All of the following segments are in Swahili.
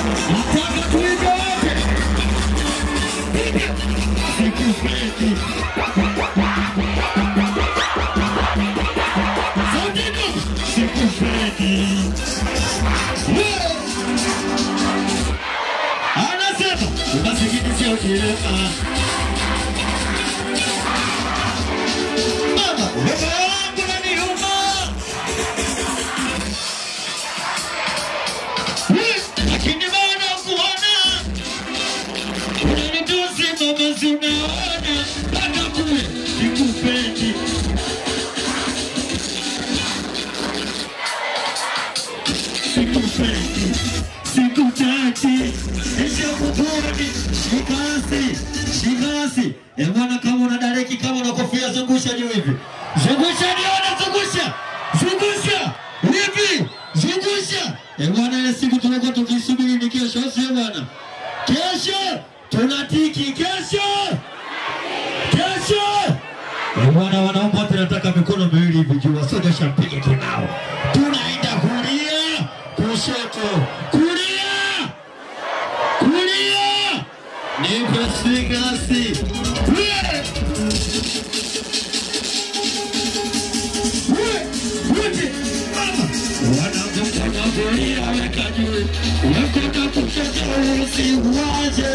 Nataka tuimbe wote. Sikupendi. Santino. Sikupendi. Anasema umasikini sio kilema. Mama, baba yangu unaniuma. Lakini bado kuona. Unanitusi mama si unaona. Hata kule sikupendi. Sikupendi. Sikutaki. Nishamupuni. Shikasi. Mwana kama una dareki kama una kofia zungusha juu hivi. Zungusha nione zungusha. Zungusha. Hivi. Zungusha. Mwana ile siku tunakuwa tukisubiri ni kesho sio bwana. Kesho tunatiki kesho. Kesho. Mwana wanaomba tunataka mikono miwili hivi juu wasije shampige kinao. Tunaenda kulia, kushoto, kulia. Kulia. Nipe sigasi. Wanamtaka kulia weka juu. Wakota kushoto usiwaje.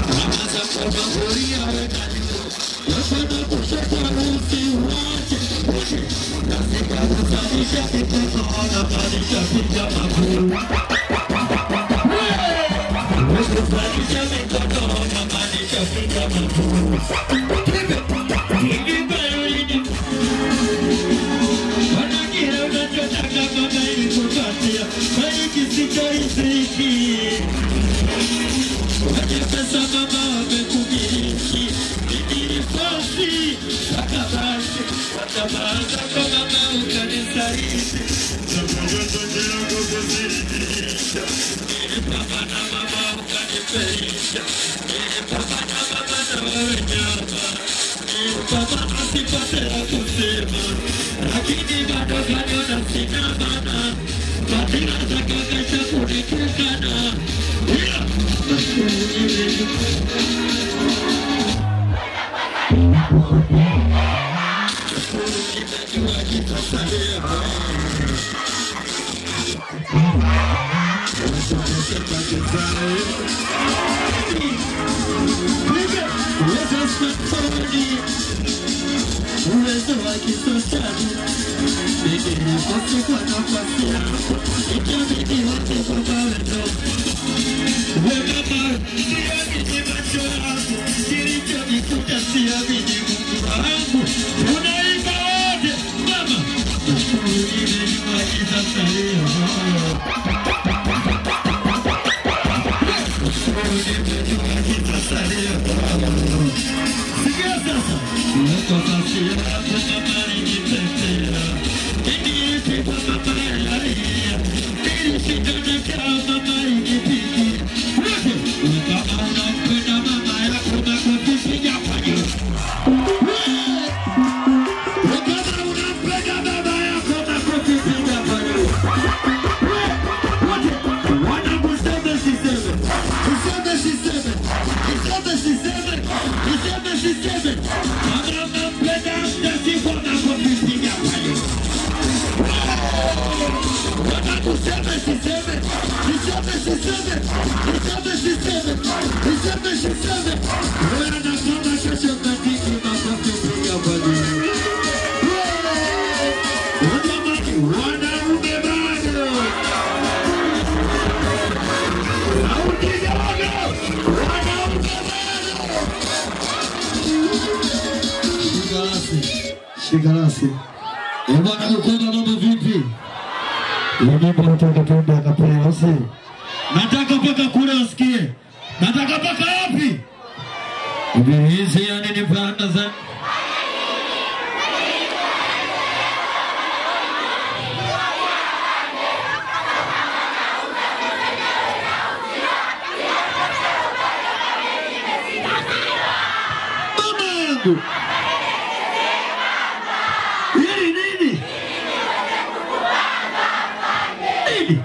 Wanamtaka kulia weka juu. Wakota kushoto usiwaje. Nasika kusalisha kitoto. Wanapalisha pija makuru. Kusalisha mitoto. Wanapalisha pija makuru. Hivi bayolini. Wanakira unachotaka mama ili kupatia. Kwani kisicho iziki. Waje pesa mama wamekumiriki. Nidiri fosi. Wakabashi. Wakabaza kwa mama ukanisaizi. Napayoto jira kukuzirisha. Nilipapa na mama ukaniperisha. Nilipapa na mama na wewe nyama. Nilipapa asipate ya kusema. Lakini bado kanyona sina mana. Katina zaka kesha kunikikana. Nimejua kitasalia. Uwezo wa kisosali. Bigini kosi kwa nafasi yako. Itabidi wote kwa mawendo. Wekama siamini macho yako. Kilichonikuta siamini Mungu wangu. Unaimba wote mama. Nimejua kitasalia. Nimejua kitasalia. Sikia sasa. Weko kasi yako mama nijitetea. Niniipi kwa mama yalaia. Nilishindana mama ikipigia. Kama unampenda mama yako makofipiga kwa juu. Kama unampenda baba yako makofipiga kwa juu. Wanangu seme siseme. Siseme siseme. Siseme siseme. Siseme siseme. Kama unampenda mdasi kwa makofipiga kwa juu. Wanangu seme siseme. Siseme siseme. Siseme siseme. Siseme siseme. Wana kama kesho katiki makofipiga kwa juu. Wanaume bado. Sauti dogo. Wanaume bado. Shikarasi. Bwana kukonga mambo vipi? Unanipa nataka tuende akapea usi. Nataka paka kule usikie. Nataka paka wapi? Hizi yani ni panda za. Mungu. Nini? Nini?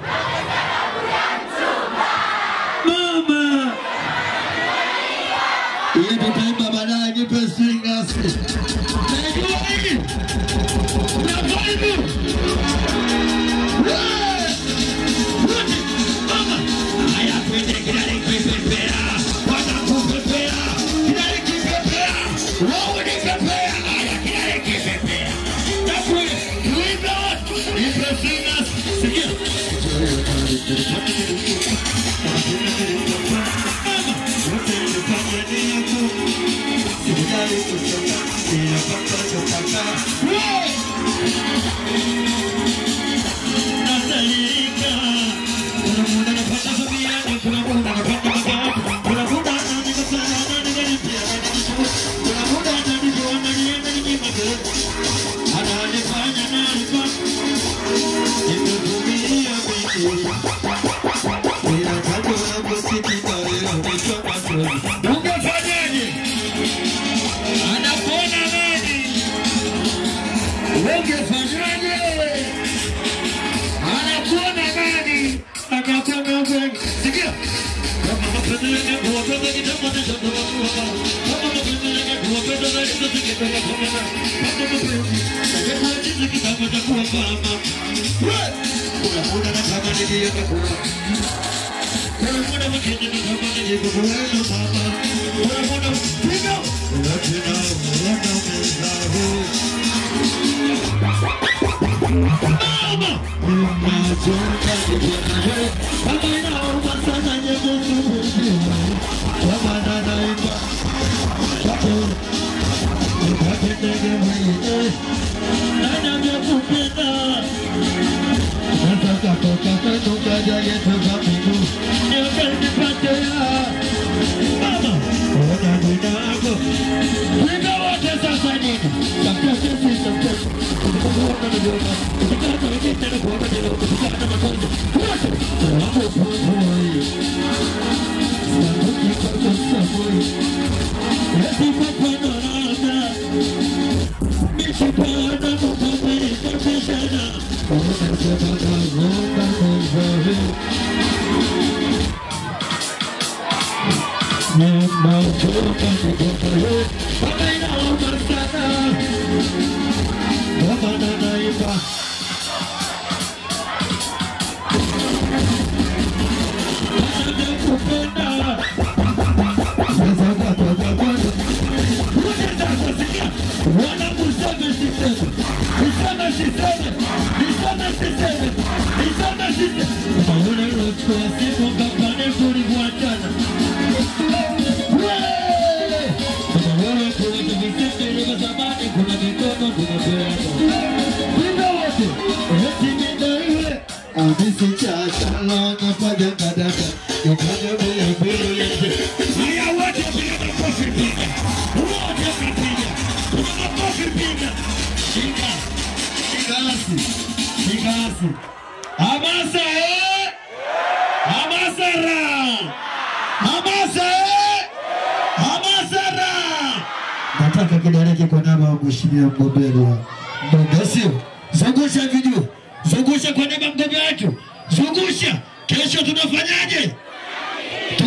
Nataka kidareke kwa namba mheshimiwa mgombea. Ndio zungusha video. Zungusha kwa namba mgombea wetu. Zungusha. Kesho tunafanyaje?